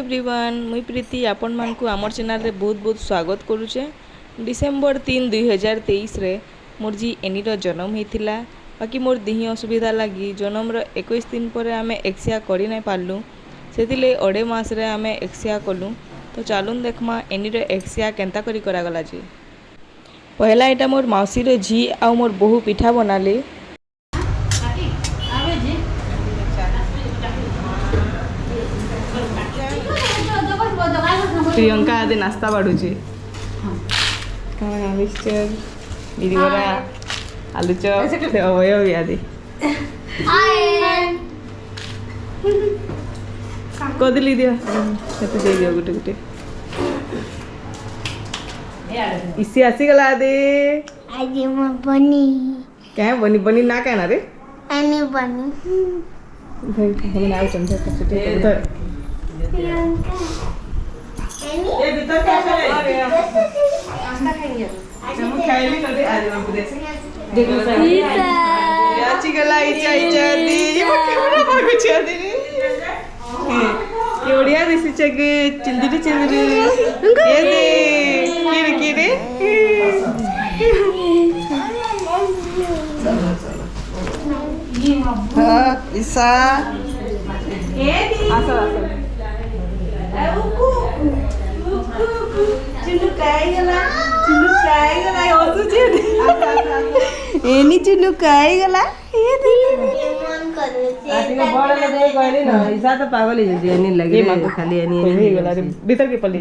Everyone मुई प्रीति आपण मानकु आमर चैनल रे बहुत बहुत स्वागत करुचे। डिसेम्बर 3 2023 रे मोर जी एनीर जन्म होता। बाकी मोर दिही असुविधा लगी जन्मर 21 दिन पर आम एक्सिया कर नहीं पार्लु से अढ़े मास रे आम एक्सिया कलु। तो चलुन देखमा एनीर एक्सिया केन्ता करी करागला जी। पहला एटा मोर मौसी रो झी आ मोर बहु पिठा बनाले। प्रियंका आदि नास्ता बाढ़ुचे मिक्सचर बिरिबरा आलू चप अवयव आदि कदिली दियो दे दियो गुटे गुटे इसी आसीगला आदि आज मैं बनी क्या बनी बनी ना क्या ना रे अनी बनी हम आउ चमचा कचटे ये भीतर क्या है नाश्ता खाएंगे हम खाएली कदे आज हम पुदे देखो याची गला इचा इचा दी ये कैमरा भागो छादी रे ये ओडिया दिसी चगे चिंदरी ये दे किरे हां ईसा ये दी आसो चिल्लू काईगला एनी चिल्लू काईगला ये दे मन करे आतिने बडले दे गइले न इसा त पागल हिजो एनी लागि खाली एनी हो गला रे भीतर के पल्ली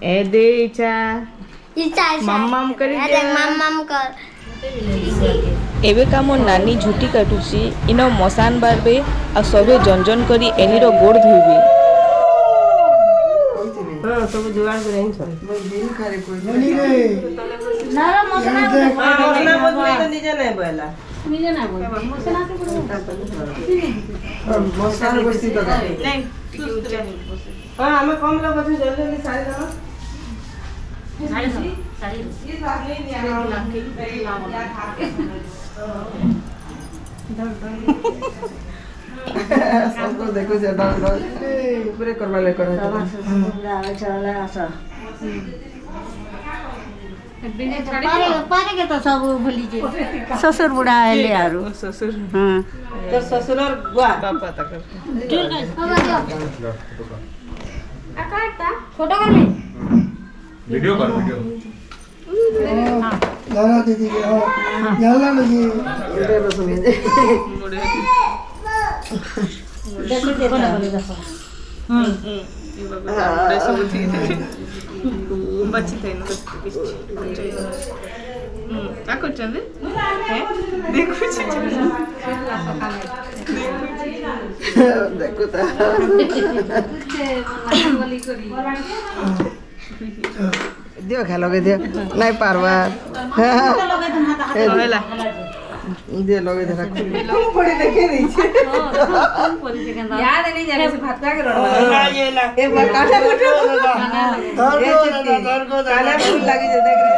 ए दे इचा मम्मम करी दे मम्मम कर एबे का मोर नानी झुटी काटुची इनो मसान बारबे आ सबे जंजन करी एनीरो गोड़ धोइबे। हां सब जुगाड़ करे इन सब दिन करे कोई ना मसला मसला बोल तो निजे नहीं बोला निजे ना बोल मसला के बोल मसाला बस्ती तो नहीं हां हमें कम लोग अच्छे जल्दी जल्दी साड़ी दो साड़ी ये बात नहीं दिया सबको देखो से डाल पूरे करवा ले कर चला आसा पारे के तो सब भूली जे ससुर बुढ़ा आले आरो ससुर हां तो ससुर और बुआ पापा तक आकाटा फोटो कर में वीडियो कर वीडियो गाना दीदी के हां याला लगी उधर बस में देखो देखो ना बोले देखो बड़े सब ठीक बच्चे थे न क्या करछन रे देखो देखो ता दियो खा लगे दियो नहीं पारवा होला दियो लगे दे रख तुम पड़ी देखे नहीं याद नहीं जाने से भात का के रोडवा ये बार काटा मोटो घर को काला फूल लगी जे देख रे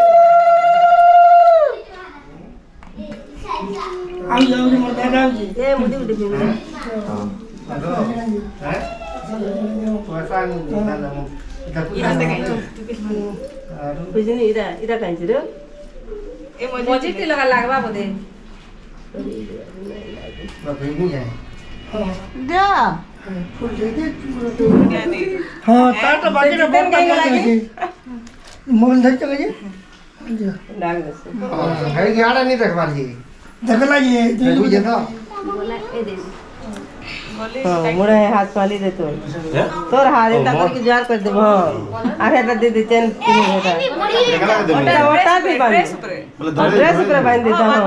आई जाओ मत दादा जी ये मुदी मुदी फिर हैं पैसा नहीं दादा मु बुझनी इरा काइन छिरो ए मजे के लगा लागबा बोदे नहीं है जा फूल दे दे हां ताट बाकी ना बहुत लगे मोबाइल धर चले जी लागले से है गाड़ा नहीं देख पाली देख लागी देखो जे तो बोला ए दे हां मुड़ा है हाथ पाली दे तो तोर हाथ इतना करके जार कर दे हां आरे दे दे चैन तीन होता ओटा भी बांध ड्रेस ऊपर बांध देता हां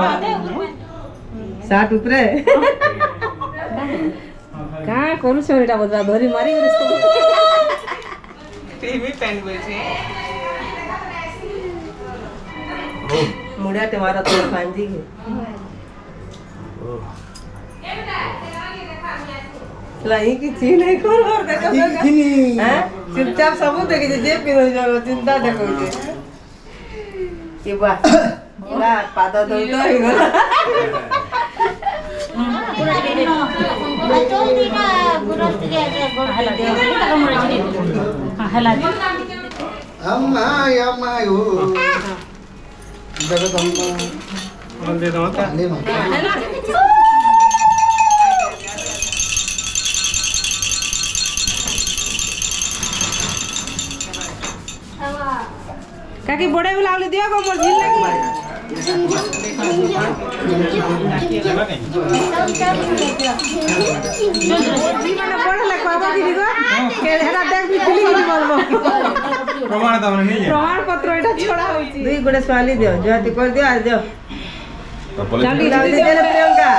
साट ऊपर का करू सोरीटा बदला धरी मारी गरे टीवी पेन बोलछे मुड़ा तुम्हारा तो बांधी है लाई की चीन है कौन और देखो हैं चुपचाप सब देखे जे पिनो जानो चिंता देखो के बा पूरा पादा दो तो ही गला ಅಮ್ಮ ಅಮ್ಮ ಇವು ಜಗದಮ್ಮ ಅಲ್ಲೇ ಮಾಡಿ काकी बड़े भी लावली दिया को मोर झील लगी माने पढ़ ले कहबो दीदी को के हेरा देख भी फिलिंग भी बोलबो प्रमाण त हमने नहीं है प्रमाण पत्र एटा छोड़ा होची दुई गोटे स्वाली दियो जोती कर दियो आज दियो लावली लावली दे प्रियंका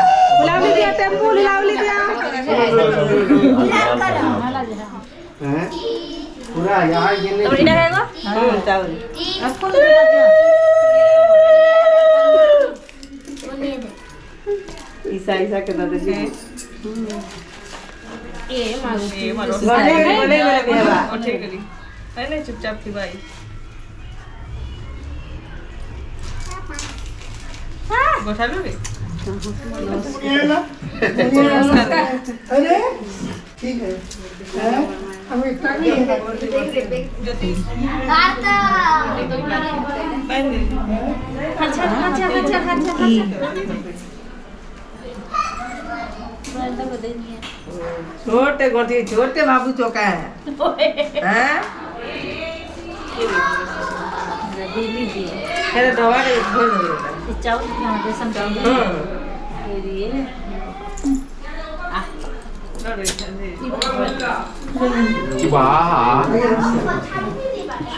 लावली दिया टेम्पू लावली दिया हैं पूरा यहाँ गिनने तो इना रहेगा हां चावल आपको दे ईसा ईसा के दादा जी ए मारो बोले बेवा ठीक करी नहीं चुपचाप थी भाई गोठा लो रे अरे ठीक है हैं? हम इतना नहीं है छोटे गोटी छोटे बाबू चौका है हैं अरे दवा दे छोड़ दो चावल बेसन 와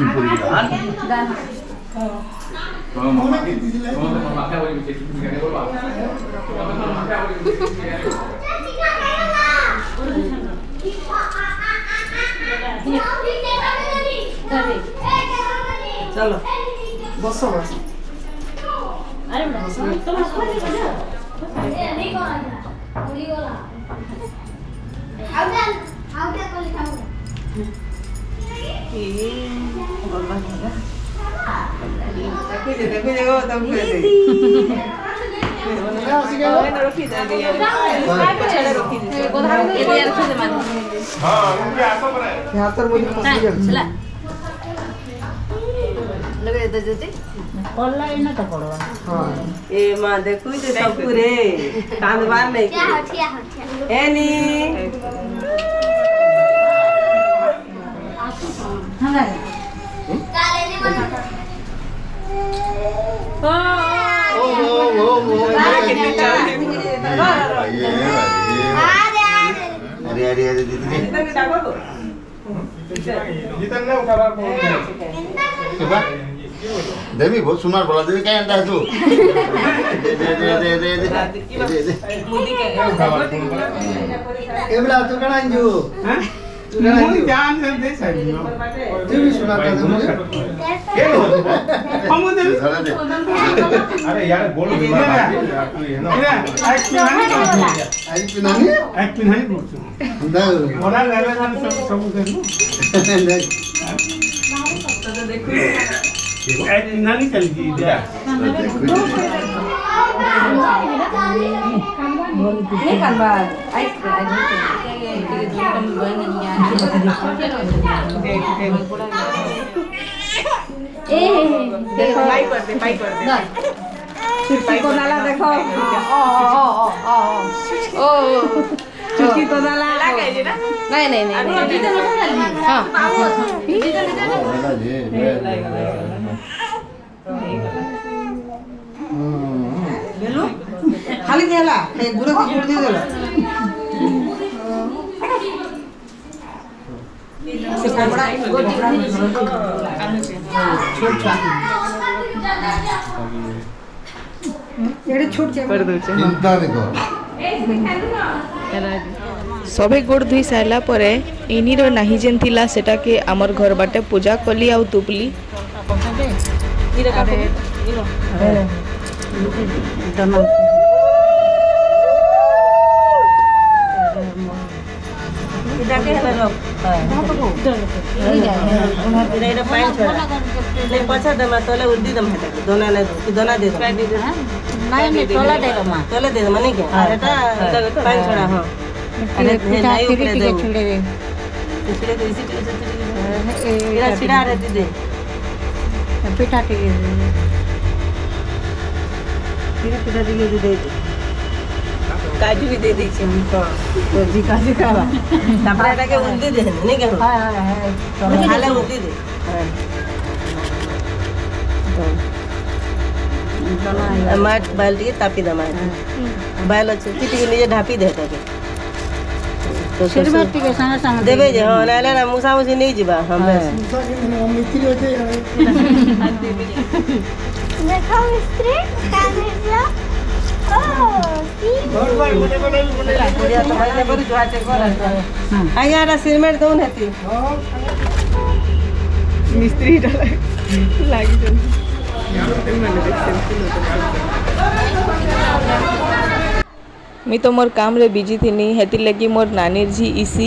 술뿌리기다 चलो बसो बस अरे तुम देखो देखो तब कर दे हाँ उनके आसो पर है यहाँ तर मुझे मछली जल लगे तो जति पल्ला इना तो पड़वा हाँ ए मां देखू जे सब पूरे कांदवार नहीं ए नी हंगा अरे अरे अरे दीदी जितन ने उठा रहा देवी बहुत सुनार बोला देवी क्या अंडा है तू दे मुदी के ये बड़ा तू कहाँ अंजू हैं तू कहाँ अंजू ध्यान से दे साइड तू भी सुना था मुझे हम दे सारा दे अरे यार बोल भी ना तू ये ना आई पिनानी एक पिन है बोल ना बोला लेवे हम सब दे एक नानी चल गई दिया नहीं कांदवा आई देखो पाई कर दे चुटकी को नाला देखो ओ चुटकी को नाला नहीं नहीं नहीं हां बेलू खाली देला हे गुरो की जोड़ दे देला से कोबड़ा छोट एड़े छोट कर दो चिंता देखो सभे गोड़ धोई सारा पर इनिर नाही जेन थिला सेटा के आमर घर बाटे पूजा कली आउ तुपली पछा दमा तले उद्दी दम है दोना ने दोना दे दो नहीं नहीं तोला दे मा तले दे माने क्या एटा पांच छोड़ा हां अरे ପିଠା नहीं କ୍ଷୀରି उपरे ଟିକେ देबो ଛିଣ୍ଡେଇବେ इसलिए तो इसी इरा छिड़ा रे दीदी ପିଠା ଟିକେ फिर पिता जी के दे काजू भी दे दी छी तो जी काजू खावा तापरा एटा के उंदी दे नहीं के हाय हाय हाय खाले उंदी दे माट बाल्टी के तापी दमा बाल अच्छे चिटी के लिए ढापी दे ताके तो କ୍ଷୀରି ଟିକେ ସାଙ୍ଗେ ସାଙ୍ଗେ देबे जे हां नाले ना मुसा मुसी नहीं जीवा हम मिस्त्री होते देखो मिस्त्री कैमरा बढ़िया तो भाई ने बड़ी जुआते कर आया रा सिरमेट दउन हेती मिस्त्री लागी मी तो मोर काम रे बिजी थी हेतिर लगी मोर नानीर झी इसी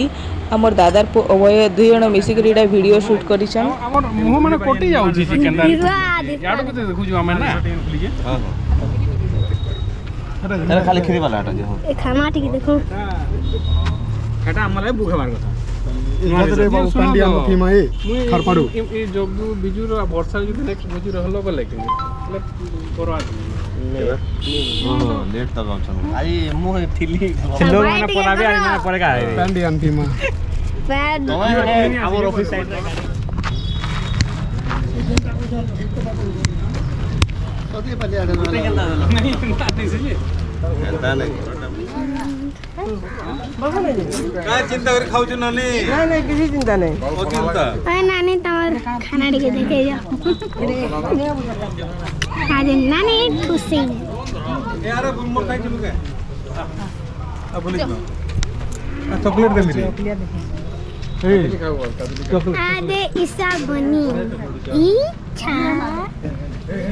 आ मोर दादार पु अवय दुई जण मिसिक रीडा वीडियो शूट करिछन हमर मुंह माने कोटी जाउची चिकन याडो के देखुजु हमें ना हां अरे खाली खिरी वाला हटा जे हो ए खाना ठीक देखो एटा हमले बुखे मार कथा रे बाबू पांडिया मुखी माए खरपाड़ू ए जब बिजुर वर्षा जदी नेक्स्ट बिजुर हलो बले के परवा लेट तक आउछन आई मुह थिली लोग माने पराबे आई माने परेगा पांडिया मुखी मा पैड हमर ऑफिस साइड रे कति पले आडे नहीं ताती से एंता नहीं काय चिंता कर खाउ न ने नहीं नहीं किसी चिंता नहीं ओ चिंता ओए नानी तमर खाना ठीक देखे जा आज नानी खुशी यार गुलमोर खाइ चलु के अब बोलिस ना चॉकलेट दे मेरी आदे ईसा बनी इच्छा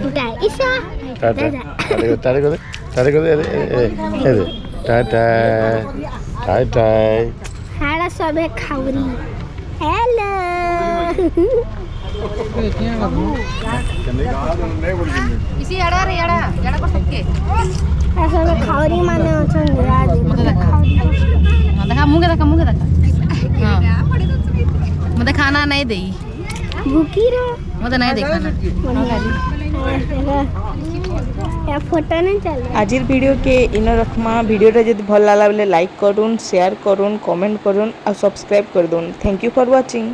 उठा ईसा तारे को दे टाटा टाटा हाड़ा सबे खावरी हेलो इसी एड़ा रे एड़ा एड़ा कर सकके सबे खावरी माने अछन राज देखा मुंगे देखा हां मते खाना नहीं देई भूखी रो मते नहीं देखा या फोटो नहीं चल आजिर वीडियो के इन रखमा वीडियोटा जब भल लागला बेले लाइक करूँ शेयर करूँ कमेंट करूँ और सब्सक्राइब कर दूँ थैंक यू फॉर वाचिंग।